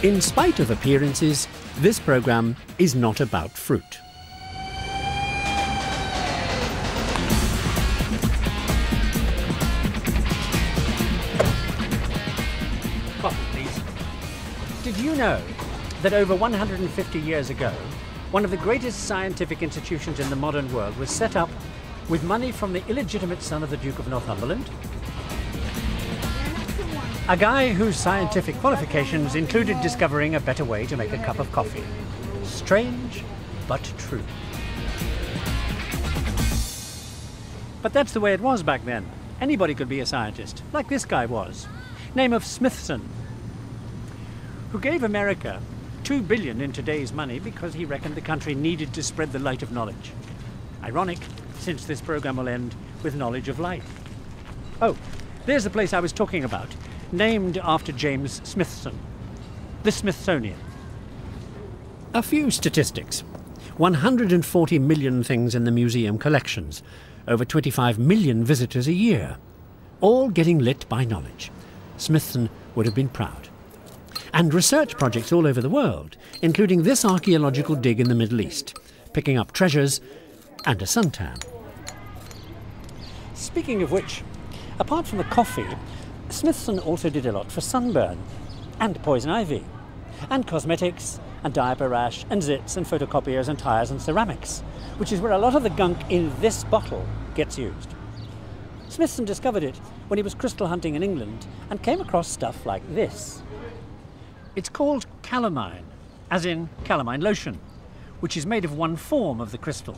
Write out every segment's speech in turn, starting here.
In spite of appearances, this programme is not about fruit. Coffee, please. Did you know that over 150 years ago, one of the greatest scientific institutions in the modern world was set up with money from the illegitimate son of the Duke of Northumberland? A guy whose scientific qualifications included discovering a better way to make a cup of coffee. Strange, but true. But that's the way it was back then. Anybody could be a scientist, like this guy was. Name of Smithson, who gave America $2 billion in today's money because he reckoned the country needed to spread the light of knowledge. Ironic, since this program will end with knowledge of light. Oh, there's the place I was talking about, named after James Smithson, the Smithsonian. A few statistics. 140 million things in the museum collections, over 25 million visitors a year, all getting lit by knowledge. Smithson would have been proud. And research projects all over the world, including this archaeological dig in the Middle East, picking up treasures and a suntan. Speaking of which, apart from the coffee, Smithson also did a lot for sunburn, and poison ivy, and cosmetics, and diaper rash, and zits, and photocopiers, and tyres, and ceramics, which is where a lot of the gunk in this bottle gets used. Smithson discovered it when he was crystal hunting in England, and came across stuff like this. It's called calamine, as in calamine lotion, which is made of one form of the crystal.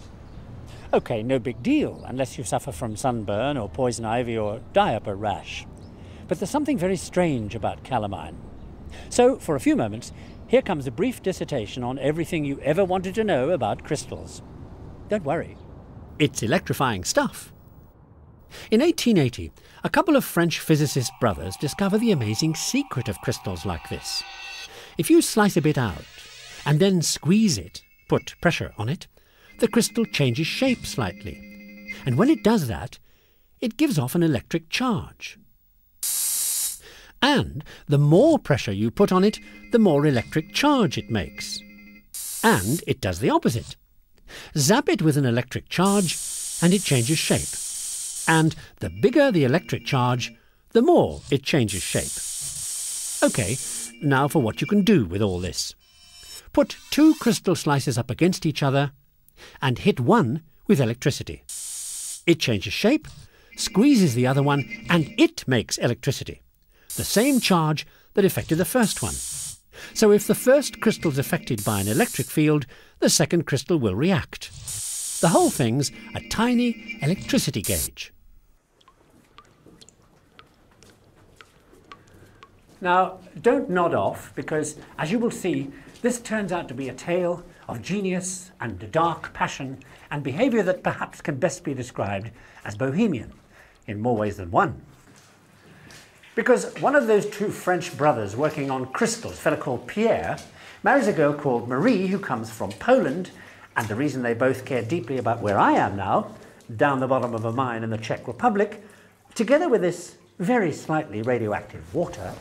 Okay, no big deal, unless you suffer from sunburn, or poison ivy, or diaper rash. But there's something very strange about calamine. So, for a few moments, here comes a brief dissertation on everything you ever wanted to know about crystals. Don't worry, it's electrifying stuff. In 1880, a couple of French physicist brothers discover the amazing secret of crystals like this. If you slice a bit out, and then squeeze it, put pressure on it, the crystal changes shape slightly. And when it does that, it gives off an electric charge. And the more pressure you put on it, the more electric charge it makes. And it does the opposite. Zap it with an electric charge, and it changes shape. And the bigger the electric charge, the more it changes shape. OK, now for what you can do with all this. Put two crystal slices up against each other, and hit one with electricity. It changes shape, squeezes the other one, and it makes electricity. The same charge that affected the first one. So if the first crystal's affected by an electric field, the second crystal will react. The whole thing's a tiny electricity gauge. Now, don't nod off, because, as you will see, this turns out to be a tale of genius and dark passion and behaviour that perhaps can best be described as bohemian, in more ways than one. Because one of those two French brothers working on crystals, a fellow called Pierre, marries a girl called Marie who comes from Poland, and the reason they both care deeply about where I am now, down the bottom of a mine in the Czech Republic, together with this very slightly radioactive water,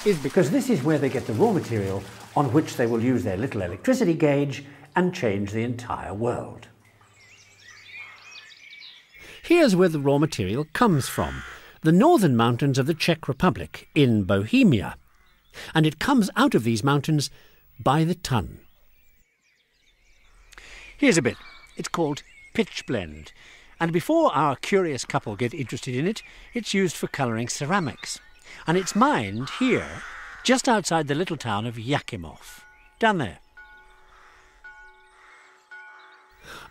is because this is where they get the raw material on which they will use their little electricity gauge and change the entire world. Here's where the raw material comes from, the northern mountains of the Czech Republic, in Bohemia. And it comes out of these mountains by the ton. Here's a bit. It's called pitchblende. And before our curious couple get interested in it, it's used for colouring ceramics. And it's mined here, just outside the little town of Yakimov, down there.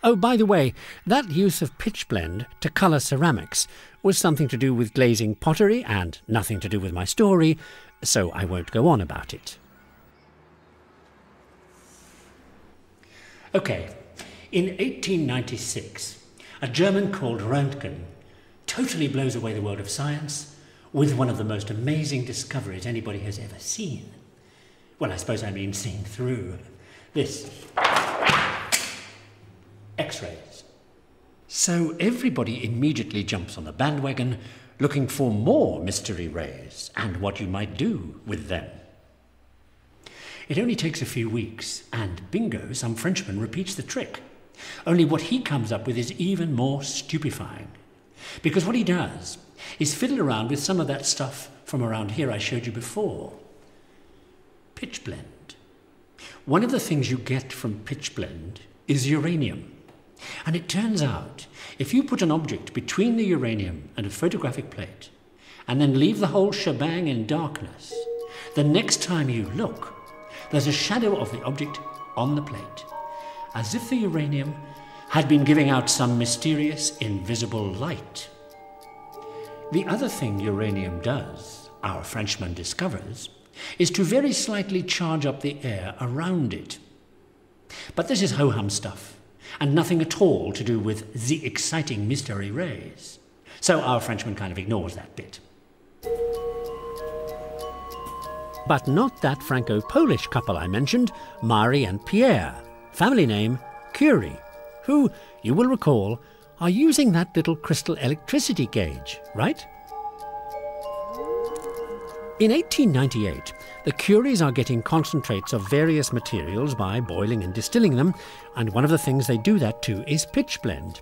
Oh, by the way, that use of pitchblende to colour ceramics was something to do with glazing pottery and nothing to do with my story, so I won't go on about it. OK, in 1896, a German called Röntgen totally blows away the world of science with one of the most amazing discoveries anybody has ever seen. Well, I suppose I mean seen through. This. X-rays. So everybody immediately jumps on the bandwagon, looking for more mystery rays and what you might do with them. It only takes a few weeks, and bingo, some Frenchman repeats the trick. Only what he comes up with is even more stupefying. Because what he does is fiddle around with some of that stuff from around here I showed you before. Pitchblende. One of the things you get from pitchblende is uranium. And it turns out, if you put an object between the uranium and a photographic plate, and then leave the whole shebang in darkness, the next time you look, there's a shadow of the object on the plate, as if the uranium had been giving out some mysterious invisible light. The other thing uranium does, our Frenchman discovers, is to very slightly charge up the air around it. But this is ho-hum stuff, and nothing at all to do with the exciting mystery rays. So our Frenchman kind of ignores that bit. But not that Franco-Polish couple I mentioned, Marie and Pierre, family name Curie, who, you will recall, are using that little crystal electricity gauge, right? In 1898, the Curies are getting concentrates of various materials by boiling and distilling them, and one of the things they do that to is pitchblende.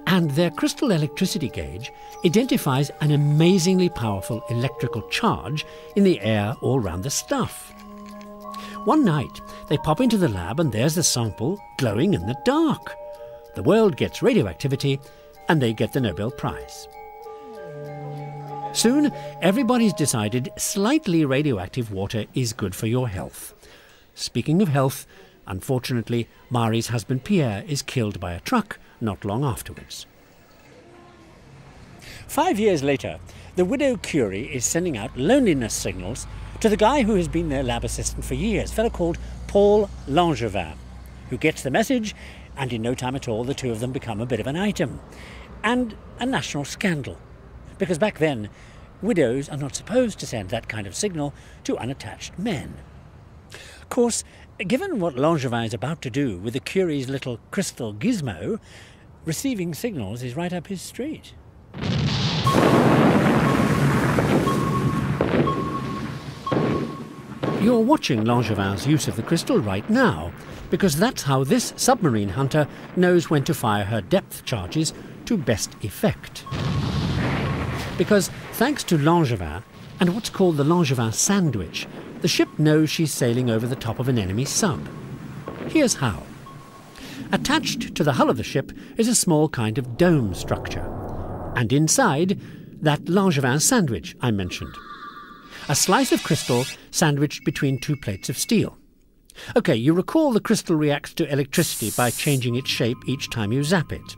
And their crystal electricity gauge identifies an amazingly powerful electrical charge in the air all round the stuff. One night, they pop into the lab and there's the sample glowing in the dark. The world gets radioactivity and they get the Nobel Prize. Soon, everybody's decided slightly radioactive water is good for your health. Speaking of health, unfortunately, Marie's husband Pierre is killed by a truck not long afterwards. 5 years later, the widow Curie is sending out loneliness signals to the guy who has been their lab assistant for years, a fellow called Paul Langevin, who gets the message, and in no time at all the two of them become a bit of an item. And a national scandal. Because back then, widows are not supposed to send that kind of signal to unattached men. Of course, given what Langevin is about to do with the Curie's little crystal gizmo, receiving signals is right up his street. You're watching Langevin's use of the crystal right now, because that's how this submarine hunter knows when to fire her depth charges to best effect. Because thanks to Langevin and what's called the Langevin sandwich, the ship knows she's sailing over the top of an enemy sub. Here's how. Attached to the hull of the ship is a small kind of dome structure, and inside, that Langevin sandwich I mentioned. A slice of crystal sandwiched between two plates of steel. OK, you recall the crystal reacts to electricity by changing its shape each time you zap it.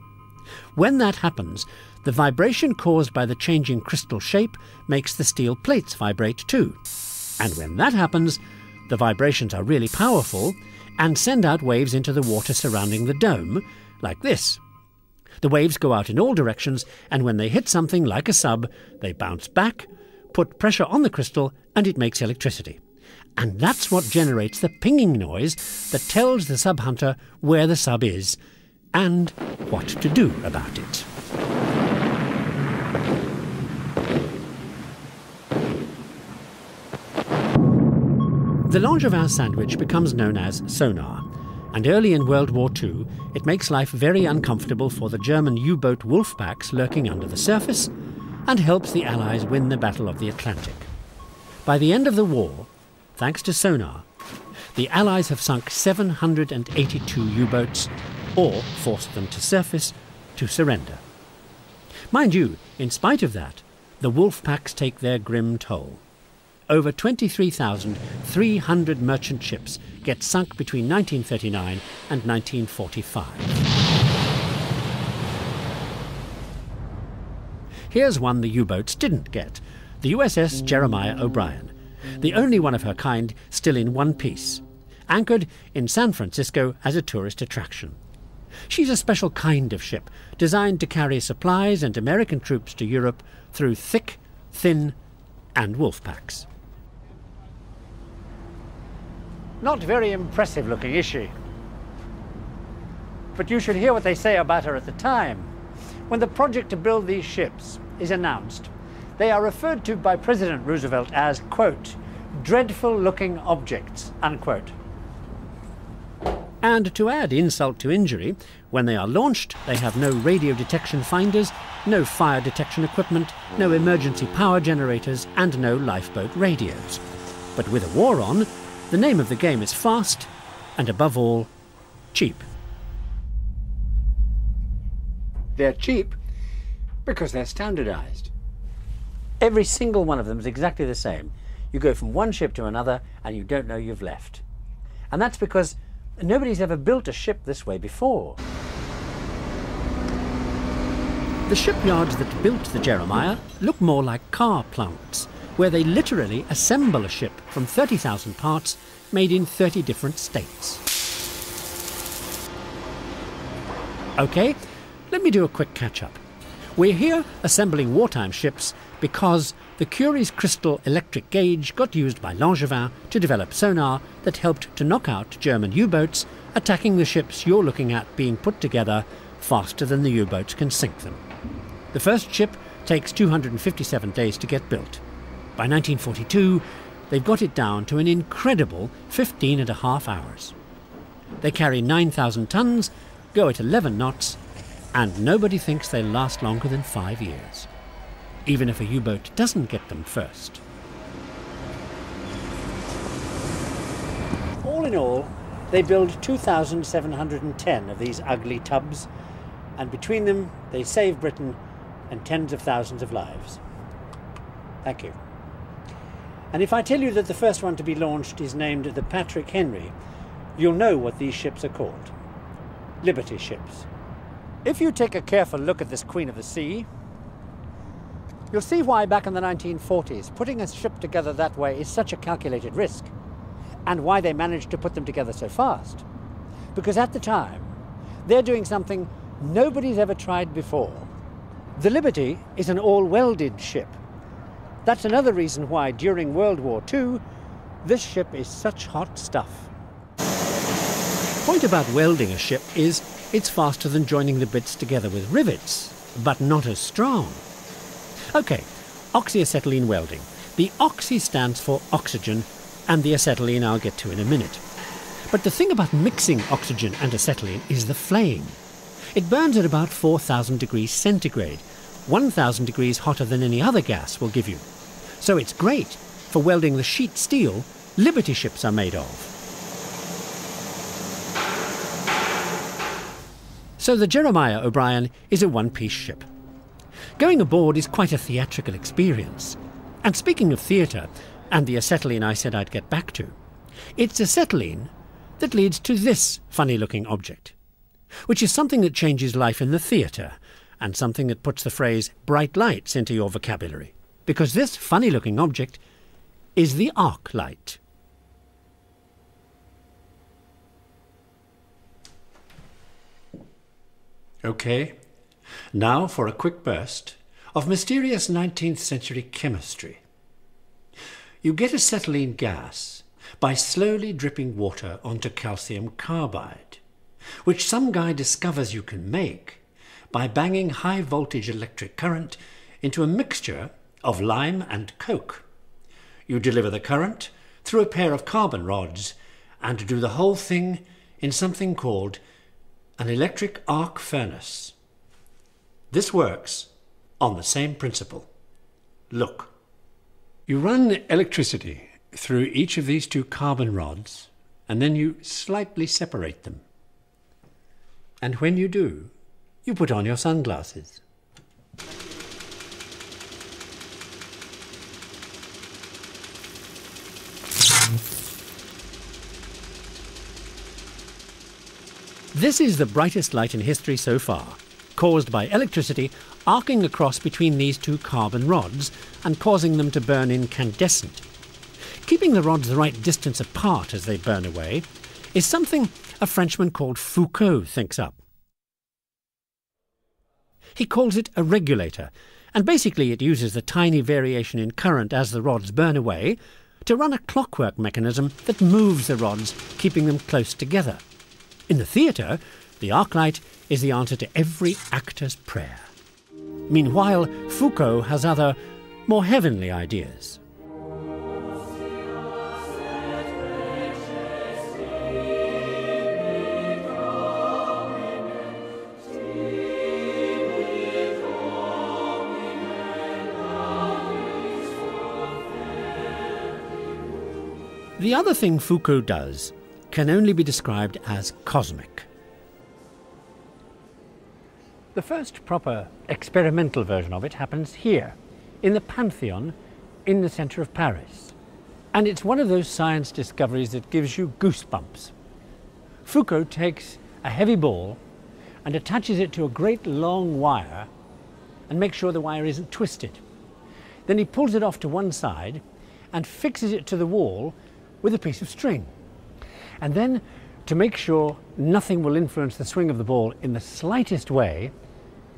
When that happens, the vibration caused by the changing crystal shape makes the steel plates vibrate too. And when that happens, the vibrations are really powerful and send out waves into the water surrounding the dome, like this. The waves go out in all directions, and when they hit something like a sub, they bounce back, put pressure on the crystal, and it makes electricity. And that's what generates the pinging noise that tells the sub hunter where the sub is and what to do about it. The Langevin sandwich becomes known as sonar, and early in World War II it makes life very uncomfortable for the German U-boat wolf packs lurking under the surface, and helps the Allies win the Battle of the Atlantic. By the end of the war, thanks to sonar, the Allies have sunk 782 U-boats, or forced them to surface to surrender. Mind you, in spite of that, the wolf packs take their grim toll. Over 23,300 merchant ships get sunk between 1939 and 1945. Here's one the U-boats didn't get, the USS Jeremiah O'Brien, the only one of her kind still in one piece, anchored in San Francisco as a tourist attraction. She's a special kind of ship, designed to carry supplies and American troops to Europe through thick, thin, and wolf packs. Not very impressive looking, is she? But you should hear what they say about her at the time. When the project to build these ships is announced, They are referred to by President Roosevelt as, quote, dreadful-looking objects, unquote. And to add insult to injury, when they are launched, they have no radio detection finders, no fire detection equipment, no emergency power generators, and no lifeboat radios. But with a war on, the name of the game is fast, and above all, cheap. They're cheap because they're standardized. Every single one of them is exactly the same. You go from one ship to another and you don't know you've left. And that's because nobody's ever built a ship this way before. The shipyards that built the Jeremiah look more like car plants, where they literally assemble a ship from 30,000 parts made in 30 different states. Okay, let me do a quick catch-up. We're here assembling wartime ships because the Curie's crystal electric gauge got used by Langevin to develop sonar that helped to knock out German U-boats attacking the ships you're looking at being put together faster than the U-boats can sink them. The first ship takes 257 days to get built. By 1942, they've got it down to an incredible 15.5 hours. They carry 9,000 tons, go at 11 knots, and nobody thinks they'll last longer than 5 years, even if a U-boat doesn't get them first. All in all, they build 2,710 of these ugly tubs, and between them they save Britain and tens of thousands of lives. Thank you. And if I tell you that the first one to be launched is named the Patrick Henry, you'll know what these ships are called. Liberty ships. If you take a careful look at this Queen of the Sea, you'll see why back in the 1940s putting a ship together that way is such a calculated risk, and why they managed to put them together so fast. Because at the time, they're doing something nobody's ever tried before. The Liberty is an all-welded ship. That's another reason why during World War II, this ship is such hot stuff. The point about welding a ship is it's faster than joining the bits together with rivets, but not as strong. Okay, oxyacetylene welding. The oxy stands for oxygen, and the acetylene I'll get to in a minute. But the thing about mixing oxygen and acetylene is the flame. It burns at about 4,000 degrees centigrade, 1,000 degrees hotter than any other gas will give you. So it's great for welding the sheet steel Liberty ships are made of. So the Jeremiah O'Brien is a one-piece ship. Going aboard is quite a theatrical experience. And speaking of theatre, and the acetylene I said I'd get back to, it's acetylene that leads to this funny-looking object, which is something that changes life in the theatre, and something that puts the phrase bright lights into your vocabulary, because this funny-looking object is the arc light. Okay, now for a quick burst of mysterious 19th century chemistry. You get acetylene gas by slowly dripping water onto calcium carbide, which some guy discovers you can make by banging high voltage electric current into a mixture of lime and coke. You deliver the current through a pair of carbon rods and do the whole thing in something called an electric arc furnace. This works on the same principle. Look. You run electricity through each of these two carbon rods, and then you slightly separate them. And when you do, you put on your sunglasses. This is the brightest light in history so far, caused by electricity arcing across between these two carbon rods and causing them to burn incandescent. Keeping the rods the right distance apart as they burn away is something a Frenchman called Foucault thinks up. He calls it a regulator, and basically it uses the tiny variation in current as the rods burn away to run a clockwork mechanism that moves the rods, keeping them close together. In the theatre, the arc light is the answer to every actor's prayer. Meanwhile, Foucault has other, more heavenly ideas. The other thing Foucault does can only be described as cosmic. The first proper experimental version of it happens here, in the Pantheon, in the centre of Paris. And it's one of those science discoveries that gives you goosebumps. Foucault takes a heavy ball and attaches it to a great long wire and makes sure the wire isn't twisted. Then he pulls it off to one side and fixes it to the wall with a piece of string. And then, to make sure nothing will influence the swing of the ball in the slightest way,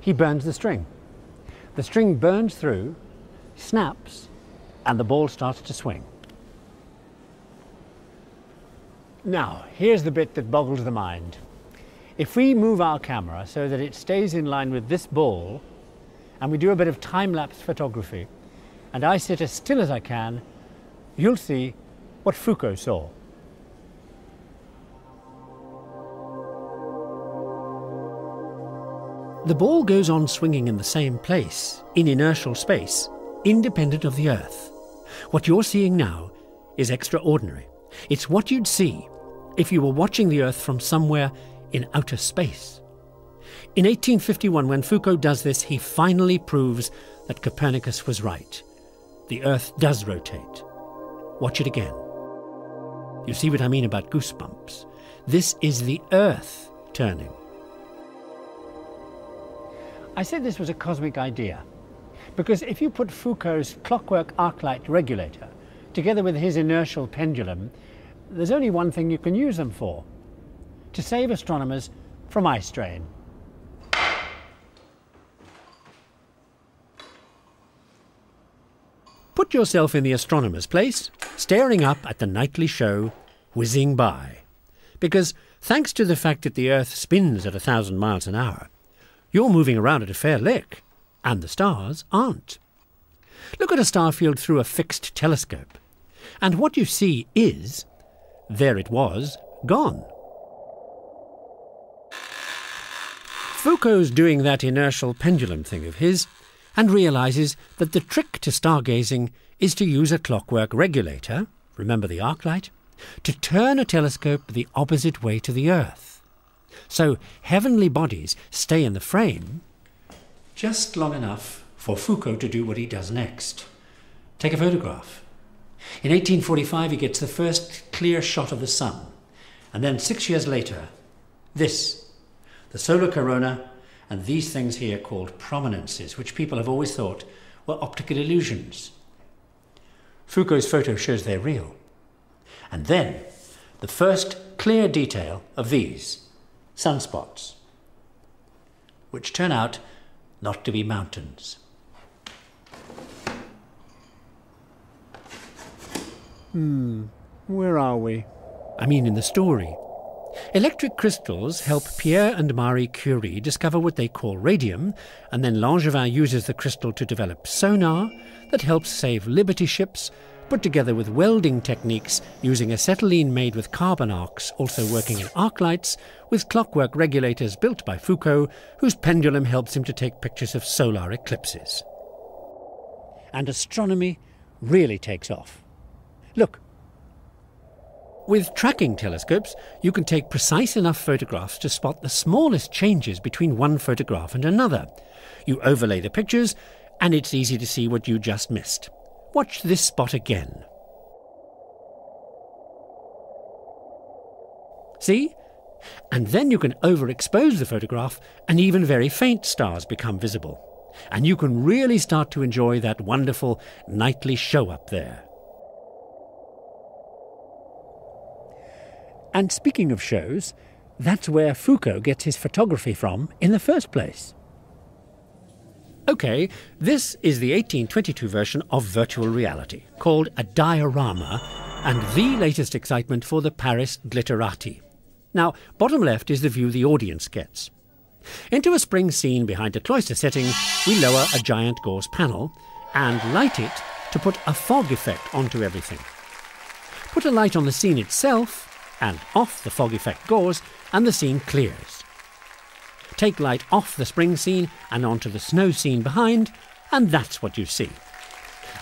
he burns the string. The string burns through, snaps, and the ball starts to swing. Now, here's the bit that boggles the mind. If we move our camera so that it stays in line with this ball, and we do a bit of time-lapse photography, and I sit as still as I can, you'll see what Foucault saw. The ball goes on swinging in the same place, in inertial space, independent of the Earth. What you're seeing now is extraordinary. It's what you'd see if you were watching the Earth from somewhere in outer space. In 1851, when Foucault does this, he finally proves that Copernicus was right. The Earth does rotate. Watch it again. You see what I mean about goosebumps? This is the Earth turning. I said this was a cosmic idea because if you put Foucault's clockwork arc-light regulator together with his inertial pendulum, there's only one thing you can use them for: to save astronomers from eye strain. Put yourself in the astronomer's place, staring up at the nightly show whizzing by. Because thanks to the fact that the Earth spins at 1,000 miles an hour, you're moving around at a fair lick, and the stars aren't. Look at a star field through a fixed telescope, and what you see is, there it was, gone. Foucault's doing that inertial pendulum thing of his, and realises that the trick to stargazing is to use a clockwork regulator, remember the arc light, to turn a telescope the opposite way to the Earth. So heavenly bodies stay in the frame just long enough for Foucault to do what he does next. Take a photograph. In 1845 he gets the first clear shot of the sun, and then 6 years later, this, the solar corona, and these things here called prominences, which people have always thought were optical illusions. Foucault's photo shows they're real. And then, the first clear detail of these, sunspots, which turn out not to be mountains. Where are we? I mean in the story. Electric crystals help Pierre and Marie Curie discover what they call radium, and then Langevin uses the crystal to develop sonar that helps save Liberty ships, put together with welding techniques using acetylene made with carbon arcs, also working in arc lights, with clockwork regulators built by Foucault, whose pendulum helps him to take pictures of solar eclipses. And astronomy really takes off. Look. With tracking telescopes, you can take precise enough photographs to spot the smallest changes between one photograph and another. You overlay the pictures, and it's easy to see what you just missed. Watch this spot again. See? And then you can overexpose the photograph, and even very faint stars become visible. And you can really start to enjoy that wonderful nightly show up there. And speaking of shows, that's where Foucault gets his photography from in the first place. OK, this is the 1822 version of virtual reality, called a diorama, and the latest excitement for the Paris glitterati. Now, bottom left is the view the audience gets. Into a spring scene behind a cloister setting, we lower a giant gauze panel, and light it to put a fog effect onto everything. Put a light on the scene itself, and off the fog effect goes, and the scene clears. Take light off the spring scene and onto the snow scene behind, and that's what you see.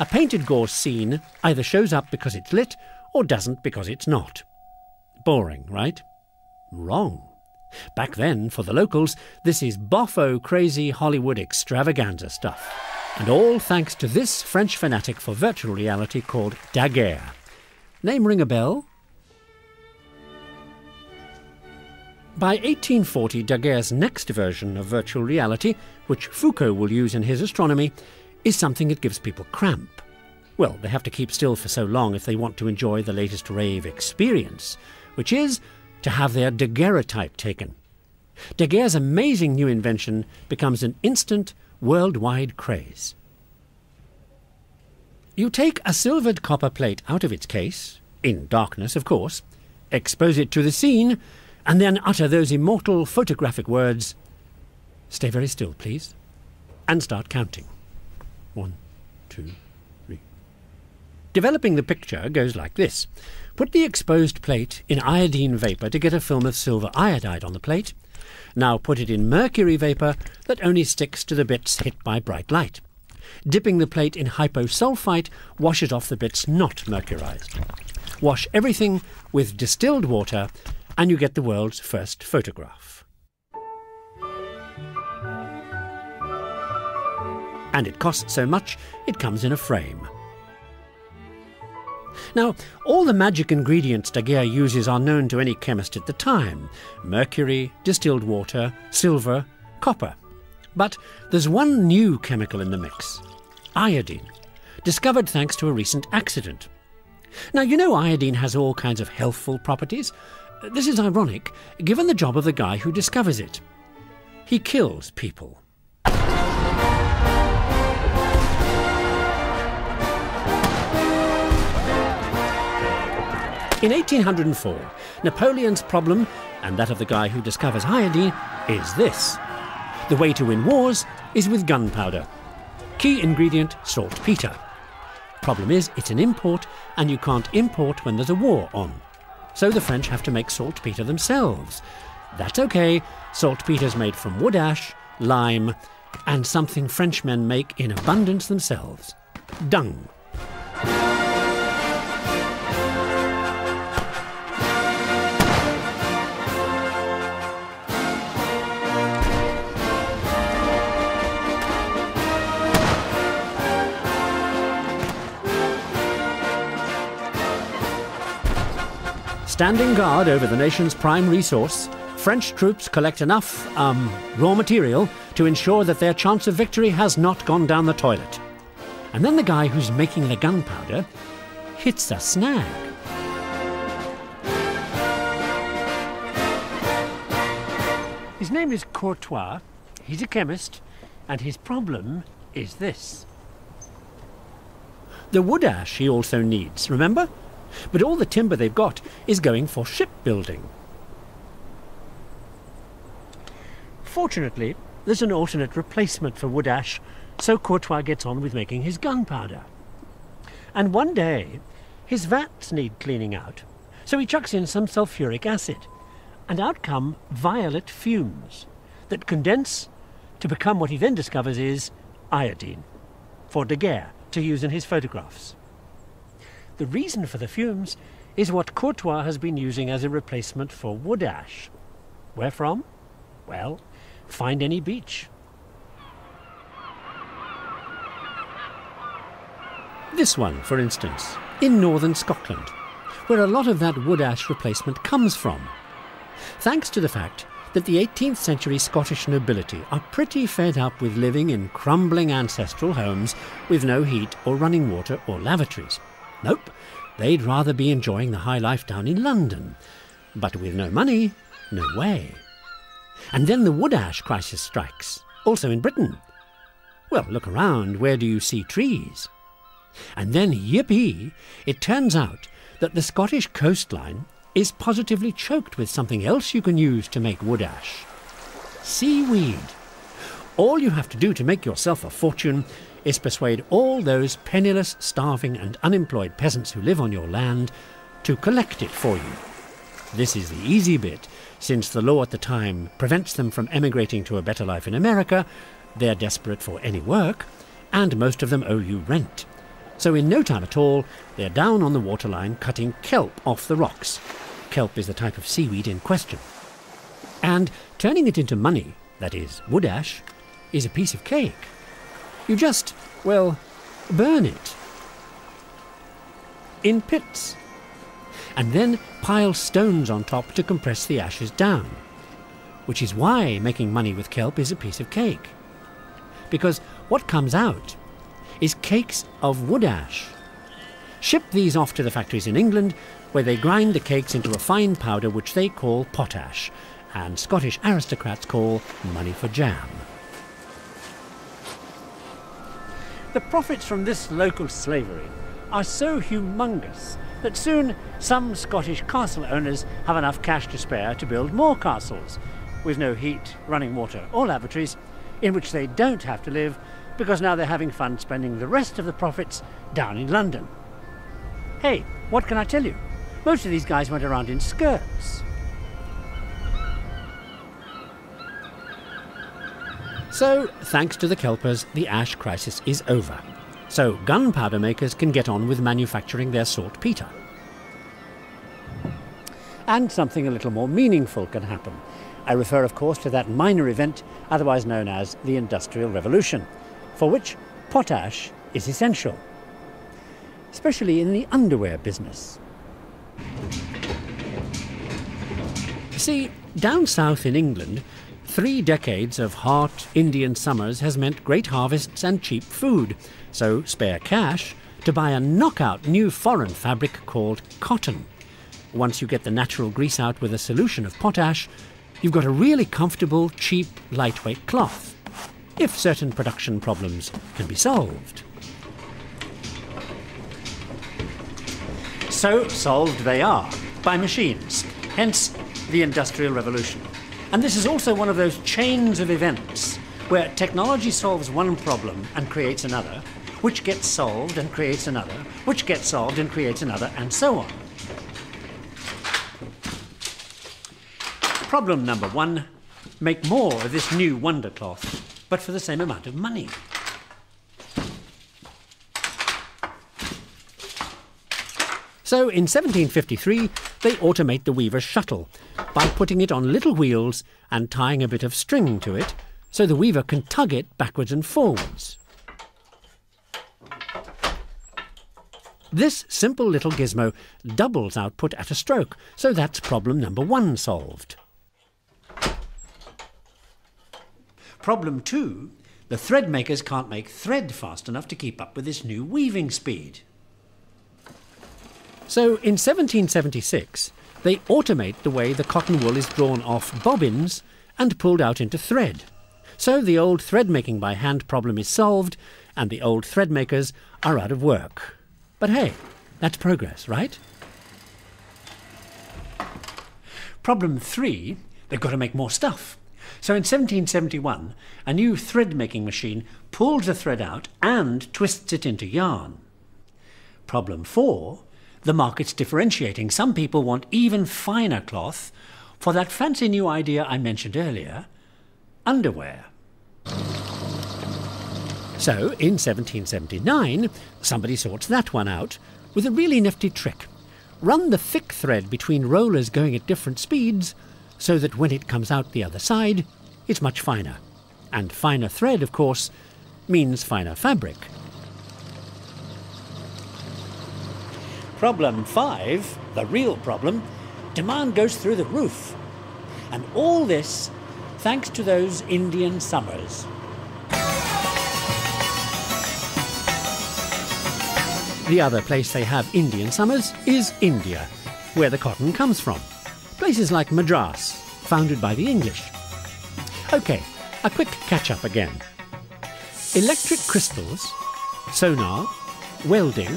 A painted gauze scene either shows up because it's lit or doesn't because it's not. Boring, right? Wrong. Back then, for the locals, this is boffo crazy Hollywood extravaganza stuff. And all thanks to this French fanatic for virtual reality called Daguerre. Name ring a bell? By 1840, Daguerre's next version of virtual reality, which Foucault will use in his astronomy, is something that gives people cramp. Well, they have to keep still for so long if they want to enjoy the latest rave experience, which is to have their daguerreotype taken. Daguerre's amazing new invention becomes an instant, worldwide craze. You take a silvered copper plate out of its case, in darkness of course, expose it to the scene, and then utter those immortal photographic words, "Stay very still, please," and start counting. 1, 2, 3. Developing the picture goes like this. Put the exposed plate in iodine vapour to get a film of silver iodide on the plate. Now put it in mercury vapour that only sticks to the bits hit by bright light. Dipping the plate in hyposulfite washes off the bits not mercurized. Wash everything with distilled water and you get the world's first photograph. And it costs so much, it comes in a frame. Now, all the magic ingredients Daguerre uses are known to any chemist at the time. Mercury, distilled water, silver, copper. But there's one new chemical in the mix. Iodine, discovered thanks to a recent accident. Now, you know iodine has all kinds of healthful properties. This is ironic, given the job of the guy who discovers it. He kills people. In 1804, Napoleon's problem, and that of the guy who discovers iodine, is this. The way to win wars is with gunpowder. Key ingredient, saltpeter. Problem is, it's an import, and you can't import when there's a war on. So the French have to make saltpeter themselves. That's okay, saltpeter's made from wood ash, lime, and something Frenchmen make in abundance themselves. Dung. Standing guard over the nation's prime resource, French troops collect enough, raw material to ensure that their chance of victory has not gone down the toilet. And then the guy who's making the gunpowder hits a snag. His name is Courtois, he's a chemist, and his problem is this. The wood ash he also needs, remember? But all the timber they've got is going for shipbuilding. Fortunately, there's an alternate replacement for wood ash, so Courtois gets on with making his gunpowder. And one day, his vats need cleaning out, so he chucks in some sulfuric acid, and out come violet fumes that condense to become what he then discovers is iodine, for Daguerre to use in his photographs. The reason for the fumes is what Courtois has been using as a replacement for wood ash. Where from? Well, find any beach. This one, for instance, in northern Scotland, where a lot of that wood ash replacement comes from. Thanks to the fact that the 18th century Scottish nobility are pretty fed up with living in crumbling ancestral homes with no heat or running water or lavatories. Nope, they'd rather be enjoying the high life down in London. But with no money, no way. And then the wood ash crisis strikes, also in Britain. Well, look around, where do you see trees? And then, yippee, it turns out that the Scottish coastline is positively choked with something else you can use to make wood ash. Seaweed. All you have to do to make yourself a fortune is persuade all those penniless, starving and unemployed peasants who live on your land to collect it for you. This is the easy bit, since the law at the time prevents them from emigrating to a better life in America. They're desperate for any work, and most of them owe you rent. So in no time at all, they're down on the waterline cutting kelp off the rocks. Kelp is the type of seaweed in question. And turning it into money, that is, wood ash, is a piece of cake. You just, well, burn it in pits, and then pile stones on top to compress the ashes down, which is why making money with kelp is a piece of cake. Because what comes out is cakes of wood ash. Ship these off to the factories in England, where they grind the cakes into a fine powder which they call potash, and Scottish aristocrats call money for jam. The profits from this local slavery are so humongous that soon some Scottish castle owners have enough cash to spare to build more castles, with no heat, running water or lavatories, in which they don't have to live, because now they're having fun spending the rest of the profits down in London. Hey, what can I tell you? Most of these guys went around in skirts. So, thanks to the kelpers, the ash crisis is over. So gunpowder makers can get on with manufacturing their saltpeter. And something a little more meaningful can happen. I refer, of course, to that minor event otherwise known as the Industrial Revolution, for which potash is essential, especially in the underwear business. See, down south in England, 3 decades of hot Indian summers has meant great harvests and cheap food, so spare cash to buy a knockout new foreign fabric called cotton. Once you get the natural grease out with a solution of potash, you've got a really comfortable, cheap, lightweight cloth, if certain production problems can be solved. So solved they are, by machines, hence the Industrial Revolution. And this is also one of those chains of events where technology solves one problem and creates another, which gets solved and creates another, which gets solved and creates another, and so on. Problem number 1, make more of this new wonder cloth, but for the same amount of money. So in 1753, they automate the weaver's shuttle by putting it on little wheels and tying a bit of string to it so the weaver can tug it backwards and forwards. This simple little gizmo doubles output at a stroke, so that's problem number 1 solved. Problem 2, the thread makers can't make thread fast enough to keep up with this new weaving speed. So in 1776, they automate the way the cotton wool is drawn off bobbins and pulled out into thread. So the old thread making by hand problem is solved, and the old thread makers are out of work. But hey, that's progress, right? Problem 3, they've got to make more stuff. So in 1771, a new thread making machine pulls the thread out and twists it into yarn. Problem 4, the market's differentiating. Some people want even finer cloth for that fancy new idea I mentioned earlier, underwear. So, in 1779, somebody sorts that one out with a really nifty trick. Run the thick thread between rollers going at different speeds so that when it comes out the other side, it's much finer. And finer thread, of course, means finer fabric. Problem 5, the real problem, demand goes through the roof. And all this thanks to those Indian summers. The other place they have Indian summers is India, where the cotton comes from. Places like Madras, founded by the English. OK, a quick catch-up again. Electric crystals, sonar, welding,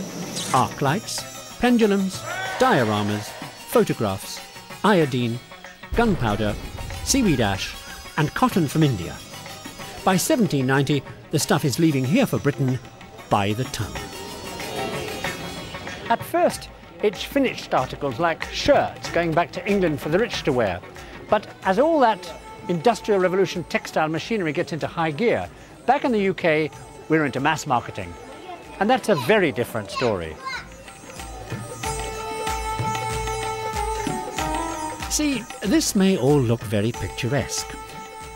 arc lights, pendulums, dioramas, photographs, iodine, gunpowder, seaweed ash, and cotton from India. By 1790, the stuff is leaving here for Britain by the ton. At first, it's finished articles like shirts going back to England for the rich to wear. But as all that Industrial Revolution textile machinery gets into high gear, back in the UK, we're into mass marketing. And that's a very different story. See, this may all look very picturesque,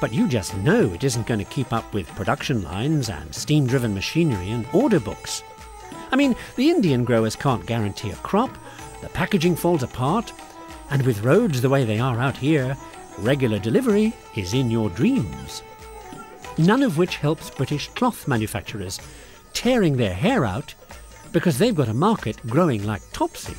but you just know it isn't going to keep up with production lines and steam-driven machinery and order books. I mean, the Indian growers can't guarantee a crop, the packaging falls apart, and with roads the way they are out here, regular delivery is in your dreams. None of which helps British cloth manufacturers, tearing their hair out because they've got a market growing like topsy.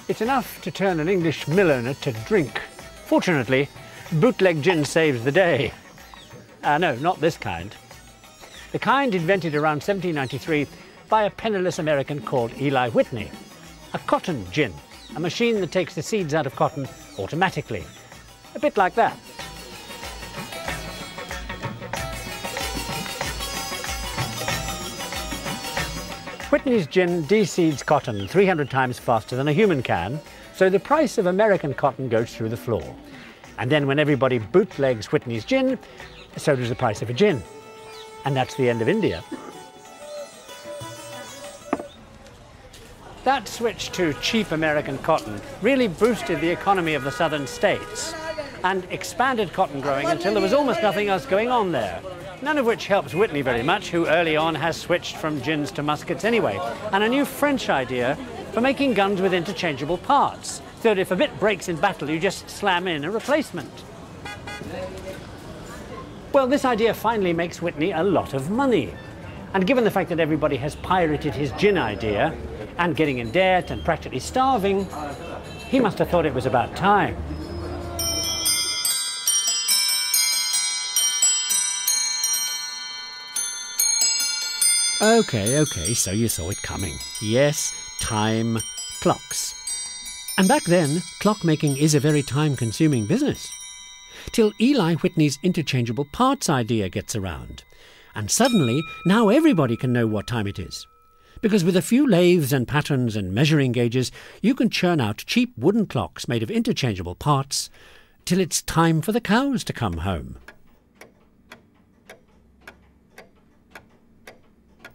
It's enough to turn an English mill owner to drink. Fortunately, bootleg gin saves the day. No, not this kind. The kind invented around 1793 by a penniless American called Eli Whitney. A cotton gin, a machine that takes the seeds out of cotton automatically. A bit like that. Whitney's gin de-seeds cotton 300 times faster than a human can, so the price of American cotton goes through the floor. And then when everybody bootlegs Whitney's gin, so does the price of a gin. And that's the end of India. That switch to cheap American cotton really boosted the economy of the southern states and expanded cotton growing until there was almost nothing else going on there. None of which helps Whitney very much, who early on has switched from gins to muskets anyway, and a new French idea for making guns with interchangeable parts, so that if a bit breaks in battle, you just slam in a replacement. Well, this idea finally makes Whitney a lot of money. And given the fact that everybody has pirated his gin idea, and getting in debt and practically starving, he must have thought it was about time. Okay, so you saw it coming. Yes, time clocks. And back then, clockmaking is a very time-consuming business. Till Eli Whitney's interchangeable parts idea gets around. And suddenly, now everybody can know what time it is. Because with a few lathes and patterns and measuring gauges, you can churn out cheap wooden clocks made of interchangeable parts till it's time for the cows to come home.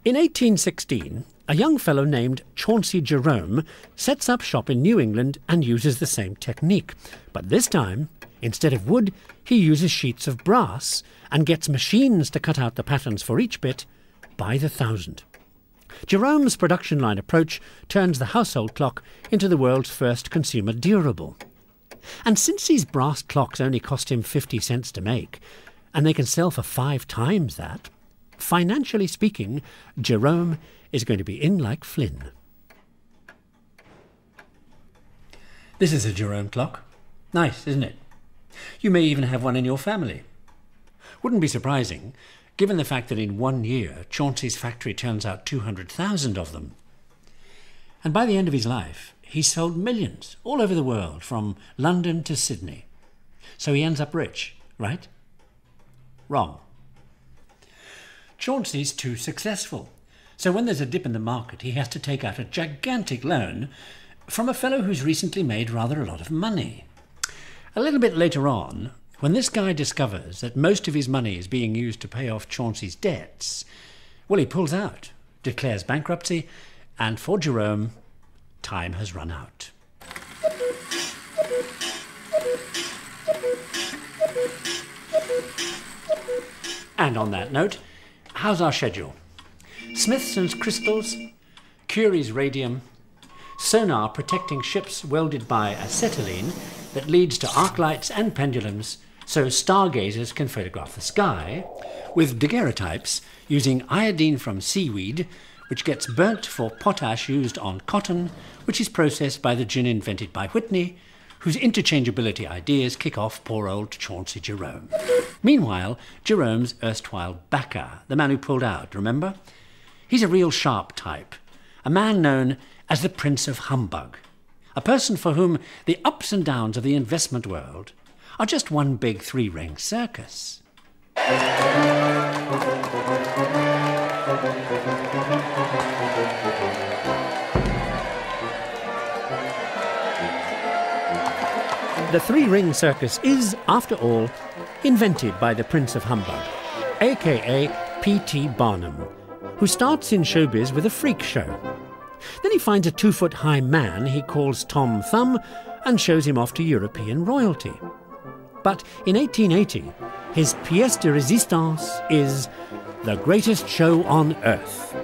In 1816, a young fellow named Chauncey Jerome sets up shop in New England and uses the same technique. But this time, instead of wood, he uses sheets of brass and gets machines to cut out the patterns for each bit by the thousand. Jerome's production line approach turns the household clock into the world's first consumer durable. And since these brass clocks only cost him 50 cents to make, and they can sell for 5 times that, financially speaking, Jerome is going to be in like Flynn. This is a Jerome clock. Nice, isn't it? You may even have one in your family. Wouldn't be surprising, given the fact that in 1 year, Chauncey's factory turns out 200,000 of them. And by the end of his life, he sold millions all over the world, from London to Sydney. So he ends up rich, right? Wrong. Chauncey's too successful. So when there's a dip in the market, he has to take out a gigantic loan from a fellow who's recently made rather a lot of money. A little bit later on, when this guy discovers that most of his money is being used to pay off Chauncey's debts, well, he pulls out, declares bankruptcy, and for Jerome, time has run out. And on that note, how's our schedule? Smithson's crystals, Curie's radium, sonar protecting ships welded by acetylene that leads to arc lights and pendulums so stargazers can photograph the sky, with daguerreotypes using iodine from seaweed, which gets burnt for potash used on cotton, which is processed by the gin invented by Whitney, whose interchangeability ideas kick off poor old Chauncey Jerome. Meanwhile, Jerome's erstwhile backer, the man who pulled out, remember? He's a real sharp type, a man known as the Prince of Humbug, a person for whom the ups and downs of the investment world are just one big three-ring circus. The three-ring circus is, after all, invented by the Prince of Humbug, aka P.T. Barnum, who starts in showbiz with a freak show. Then he finds a 2-foot-high man he calls Tom Thumb and shows him off to European royalty. But in 1880, his pièce de résistance is The Greatest Show on Earth.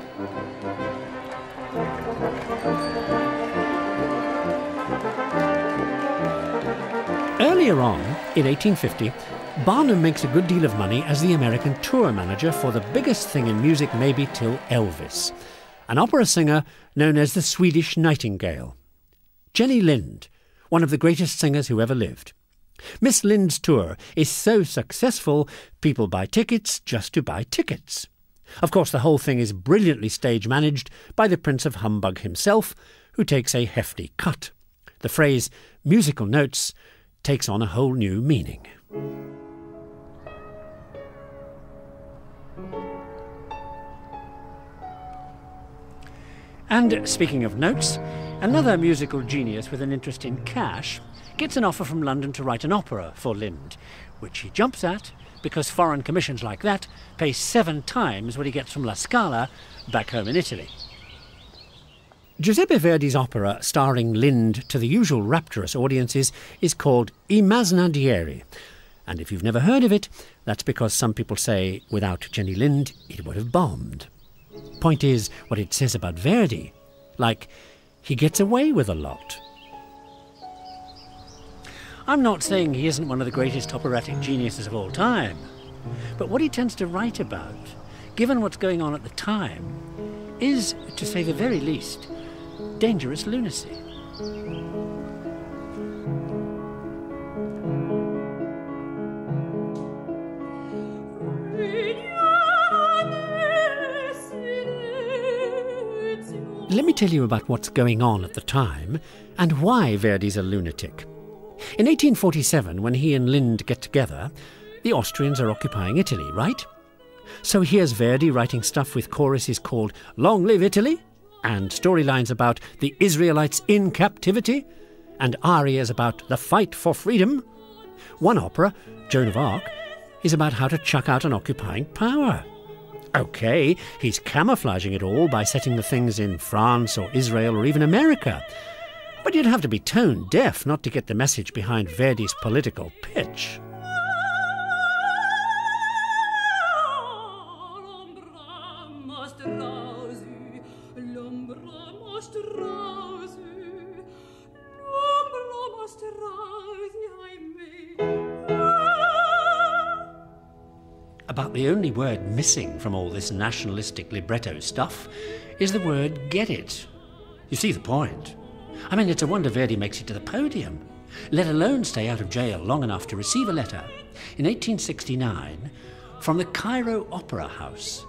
Earlier on, in 1850, Barnum makes a good deal of money as the American tour manager for the biggest thing in music maybe till Elvis, an opera singer known as the Swedish Nightingale. Jenny Lind, one of the greatest singers who ever lived. Miss Lind's tour is so successful, people buy tickets just to buy tickets. Of course, the whole thing is brilliantly stage managed by the Prince of Humbug himself, who takes a hefty cut. The phrase musical notes takes on a whole new meaning. And speaking of notes, another musical genius with an interest in cash gets an offer from London to write an opera for Lind, which he jumps at because foreign commissions like that pay 7 times what he gets from La Scala back home in Italy. Giuseppe Verdi's opera starring Lind to the usual rapturous audiences is called I Masnadieri, and if you've never heard of it, that's because some people say without Jenny Lind it would have bombed. Point is what it says about Verdi, like he gets away with a lot. I'm not saying he isn't one of the greatest operatic geniuses of all time, but what he tends to write about, given what's going on at the time, is, to say the very least, dangerous lunacy. Let me tell you about what's going on at the time and why Verdi's a lunatic. In 1847, when he and Lind get together, the Austrians are occupying Italy, right? So here's Verdi writing stuff with choruses called Long Live Italy, and storylines about the Israelites in captivity, and arias about the fight for freedom. One opera, Joan of Arc, is about how to chuck out an occupying power. OK, he's camouflaging it all by setting the things in France or Israel or even America. But you'd have to be tone deaf not to get the message behind Verdi's political pitch. About the only word missing from all this nationalistic libretto stuff is the word get it. You see the point. I mean, it's a wonder Verdi makes it to the podium, let alone stay out of jail long enough to receive a letter in 1869 from the Cairo Opera House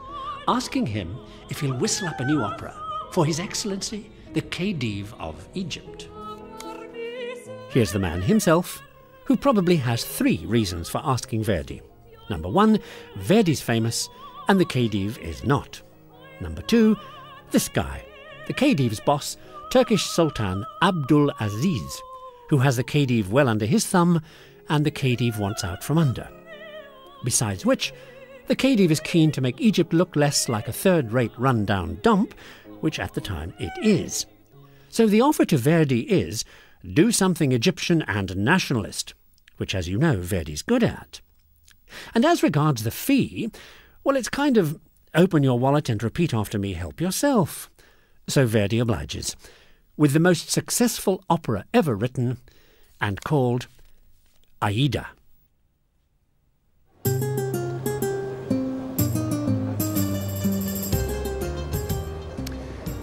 asking him if he'll whistle up a new opera for His Excellency, the Khedive of Egypt. Here's the man himself, who probably has 3 reasons for asking Verdi. Number 1, Verdi's famous, and the Khedive is not. Number 2, this guy, the Khedive's boss, Turkish Sultan Abdul Aziz, who has the Khedive well under his thumb, and the Khedive wants out from under. Besides which, the Khedive is keen to make Egypt look less like a third-rate run-down dump, which at the time it is. So the offer to Verdi is, do something Egyptian and nationalist, which, as you know, Verdi's good at. And as regards the fee, well, it's kind of open your wallet and repeat after me, help yourself. So Verdi obliges, with the most successful opera ever written and called Aida.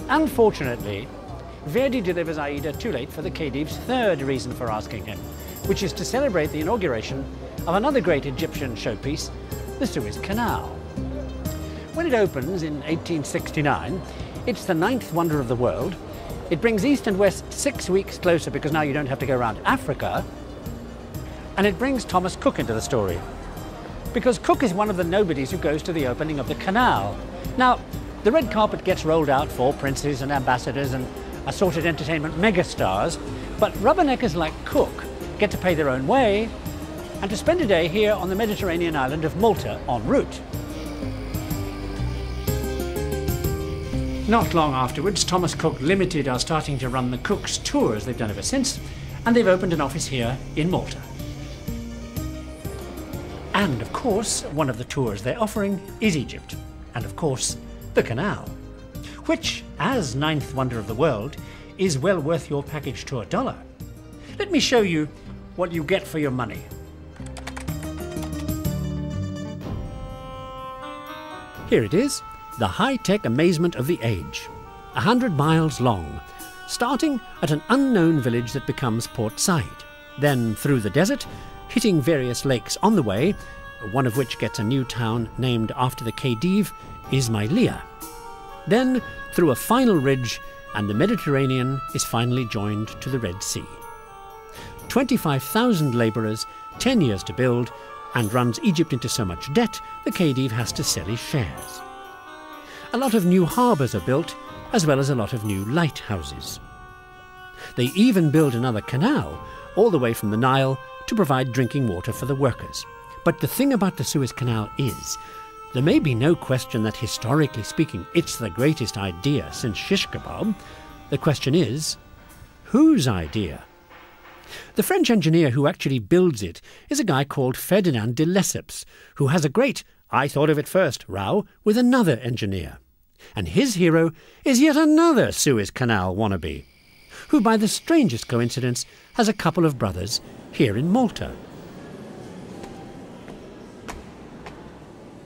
Unfortunately, Verdi delivers Aida too late for the Khedive's 3rd reason for asking him, which is to celebrate the inauguration of another great Egyptian showpiece, the Suez Canal. When it opens in 1869, it's the 9th wonder of the world. It brings East and West 6 weeks closer because now you don't have to go around Africa. And it brings Thomas Cook into the story, because Cook is one of the nobodies who goes to the opening of the canal. Now, the red carpet gets rolled out for princes and ambassadors and assorted entertainment megastars, but rubberneckers like Cook get to pay their own way and to spend a day here on the Mediterranean island of Malta en route. Not long afterwards, Thomas Cook Limited are starting to run the Cook's tours they've done ever since, and they've opened an office here in Malta. And of course, one of the tours they're offering is Egypt, and of course, the canal, which, as ninth wonder of the world, is well worth your package tour dollar. Let me show you what you get for your money. Here it is, the high-tech amazement of the age, 100 miles long, starting at an unknown village that becomes Port Said, then through the desert, hitting various lakes on the way, one of which gets a new town named after the Khedive, Ismailia. Then through a final ridge, and the Mediterranean is finally joined to the Red Sea. 25,000 labourers, 10 years to build, and runs Egypt into so much debt the Khedive has to sell his shares. A lot of new harbours are built, as well as a lot of new lighthouses. They even build another canal all the way from the Nile to provide drinking water for the workers. But the thing about the Suez Canal is, there may be no question that historically speaking it's the greatest idea since shish kebab. The question is, whose idea? The French engineer who actually builds it is a guy called Ferdinand de Lesseps, who has a great "I thought of it first" row with another engineer. And his hero is yet another Suez Canal wannabe, who by the strangest coincidence has a couple of brothers here in Malta.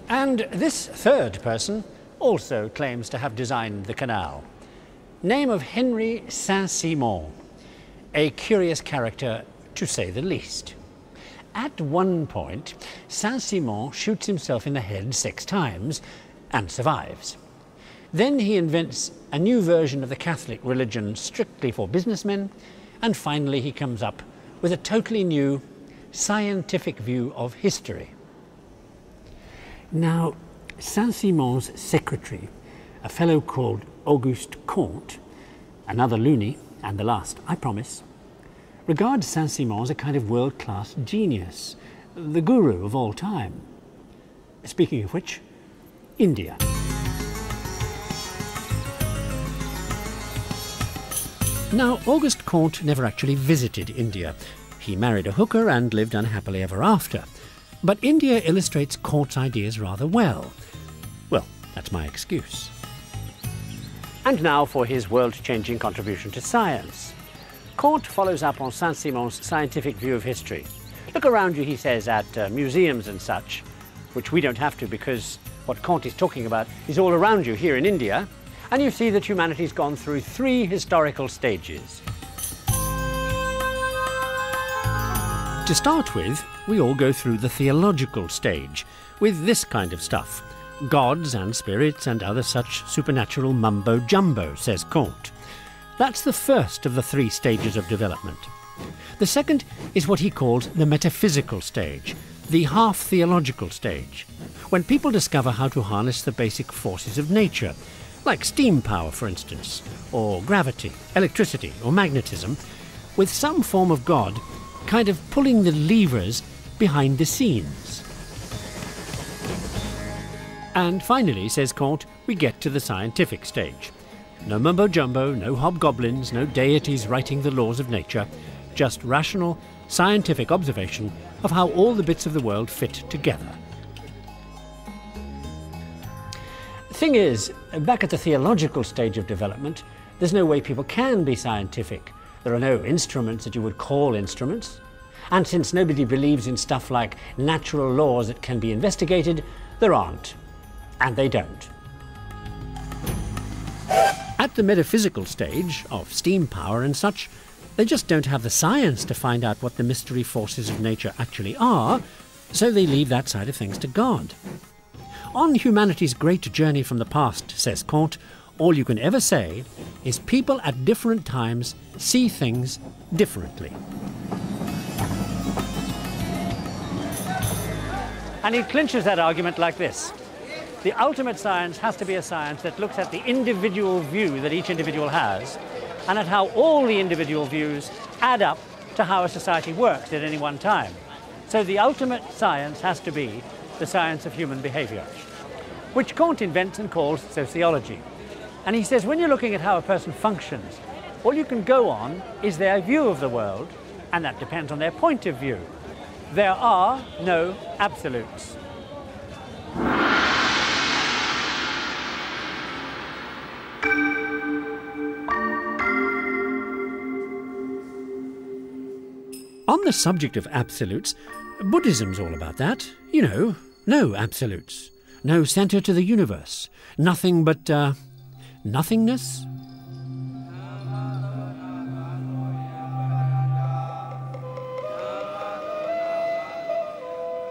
And this third person also claims to have designed the canal. Name of Henry Saint-Simon, a curious character to say the least. At one point, Saint-Simon shoots himself in the head 6 times and survives. Then he invents a new version of the Catholic religion strictly for businessmen, and finally he comes up with a totally new scientific view of history. Now, Saint-Simon's secretary, a fellow called Auguste Comte, another loony, and the last, I promise, regards Saint-Simon as a kind of world-class genius, the guru of all time. Speaking of which, India. Now, Auguste Comte never actually visited India. He married a hooker and lived unhappily ever after. But India illustrates Comte's ideas rather well. Well, that's my excuse. And now for his world-changing contribution to science. Comte follows up on Saint-Simon's scientific view of history. Look around you, he says, at museums and such, which we don't have to because what Comte is talking about is all around you here in India, and you see that humanity's gone through 3 historical stages. To start with, we all go through the theological stage, with this kind of stuff. Gods and spirits and other such supernatural mumbo-jumbo, says Comte. That's the first of the 3 stages of development. The second is what he calls the metaphysical stage, the half-theological stage, when people discover how to harness the basic forces of nature, like steam power, for instance, or gravity, electricity, or magnetism, with some form of God kind of pulling the levers behind the scenes. And finally, says Comte, we get to the scientific stage. No mumbo-jumbo, no hobgoblins, no deities writing the laws of nature, just rational, scientific observation of how all the bits of the world fit together. The thing is, back at the theological stage of development, there's no way people can be scientific. There are no instruments that you would call instruments. And since nobody believes in stuff like natural laws that can be investigated, there aren't. And they don't. At the metaphysical stage of steam power and such, they just don't have the science to find out what the mystery forces of nature actually are, so they leave that side of things to God. On humanity's great journey from the past, says Comte, all you can ever say is people at different times see things differently. And he clinches that argument like this. The ultimate science has to be a science that looks at the individual view that each individual has, and at how all the individual views add up to how a society works at any one time. So the ultimate science has to be the science of human behavior, which Kant invents and calls sociology. And he says when you're looking at how a person functions, all you can go on is their view of the world, and that depends on their point of view. There are no absolutes. On the subject of absolutes, Buddhism's all about that. You know, no absolutes. No centre to the universe. Nothing but, nothingness?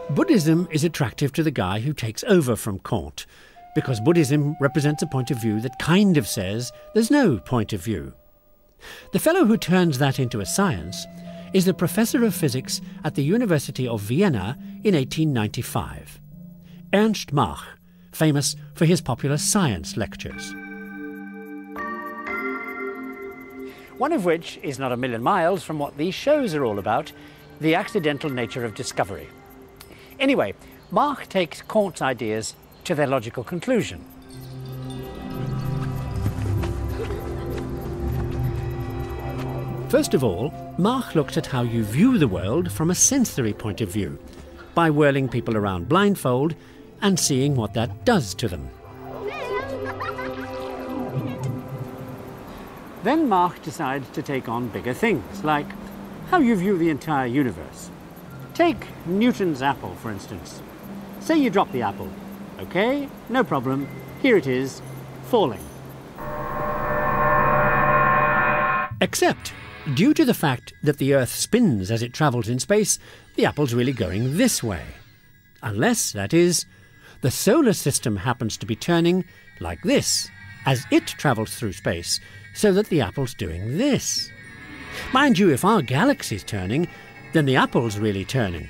Buddhism is attractive to the guy who takes over from Kant, because Buddhism represents a point of view that kind of says there's no point of view. The fellow who turns that into a science is the professor of physics at the University of Vienna in 1895, Ernst Mach, famous for his popular science lectures. One of which is not a million miles from what these shows are all about, the accidental nature of discovery. Anyway, Mach takes Kant's ideas to their logical conclusion. First of all, Mach looked at how you view the world from a sensory point of view, by whirling people around blindfold and seeing what that does to them. Then Mach decides to take on bigger things, like how you view the entire universe. Take Newton's apple, for instance. Say you drop the apple. Okay, no problem. Here it is, falling. Except, due to the fact that the Earth spins as it travels in space, the apple's really going this way. Unless, that is, the solar system happens to be turning like this as it travels through space, so that the apple's doing this. Mind you, if our galaxy's turning, then the apple's really turning.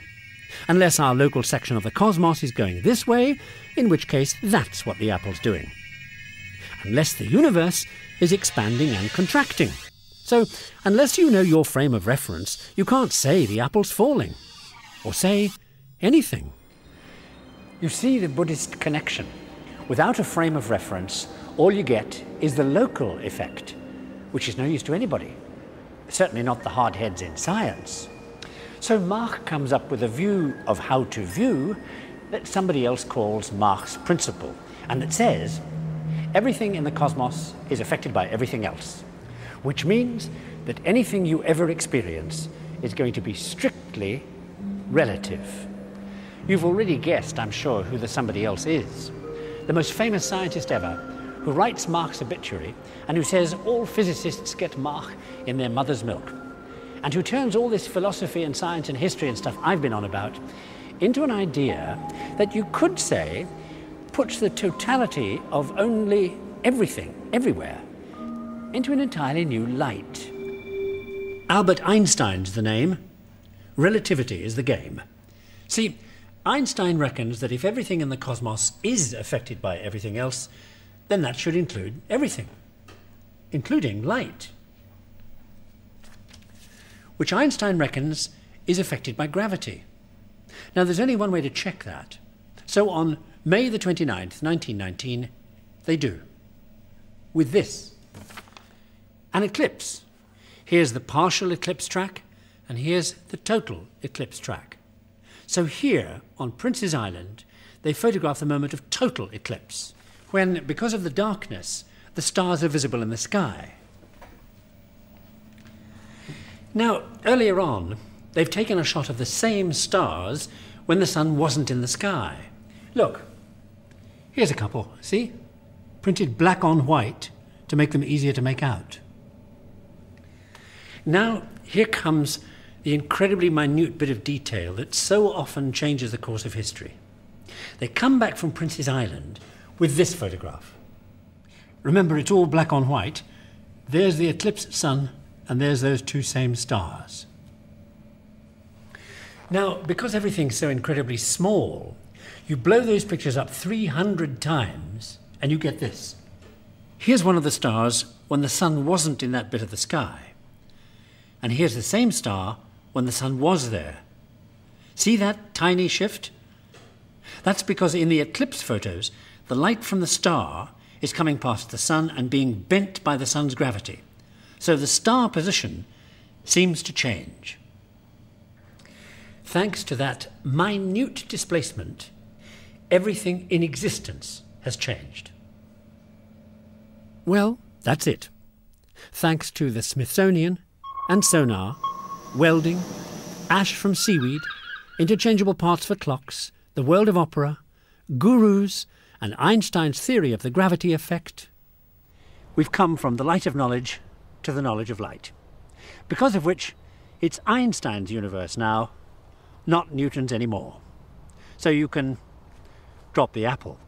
Unless our local section of the cosmos is going this way, in which case that's what the apple's doing. Unless the universe is expanding and contracting. So, unless you know your frame of reference, you can't say the apple's falling, or say anything. You see the Buddhist connection. Without a frame of reference, all you get is the local effect, which is no use to anybody. Certainly not the hard heads in science. So Mach comes up with a view of how to view that somebody else calls Mach's principle, and that says everything in the cosmos is affected by everything else, which means that anything you ever experience is going to be strictly relative. You've already guessed, I'm sure, who the somebody else is. The most famous scientist ever, who writes Mach's obituary and who says all physicists get Mach in their mother's milk, and who turns all this philosophy and science and history and stuff I've been on about into an idea that you could say puts the totality of only everything, everywhere, into an entirely new light. Albert Einstein's the name. Relativity is the game. See, Einstein reckons that if everything in the cosmos is affected by everything else, then that should include everything, including light, which Einstein reckons is affected by gravity. Now, there's only one way to check that. So on May the 29th, 1919, they do. With this. An eclipse. Here's the partial eclipse track, and here's the total eclipse track. So here, on Prince's Island, they photograph the moment of total eclipse, when, because of the darkness, the stars are visible in the sky. Now, earlier on, they've taken a shot of the same stars when the sun wasn't in the sky. Look, here's a couple, see? Printed black on white to make them easier to make out. Now, here comes the incredibly minute bit of detail that so often changes the course of history. They come back from Prince's Island with this photograph. Remember, it's all black on white. There's the eclipsed sun, and there's those two same stars. Now, because everything's so incredibly small, you blow those pictures up 300 times, and you get this. Here's one of the stars when the sun wasn't in that bit of the sky. And here's the same star when the sun was there. See that tiny shift? That's because in the eclipse photos, the light from the star is coming past the sun and being bent by the sun's gravity. So the star position seems to change. Thanks to that minute displacement, everything in existence has changed. Well, that's it. Thanks to the Smithsonian and sonar, welding, ash from seaweed, interchangeable parts for clocks, the world of opera, gurus, and Einstein's theory of the gravity effect, we've come from the light of knowledge to the knowledge of light. Because of which, it's Einstein's universe now, not Newton's anymore. So you can drop the apple.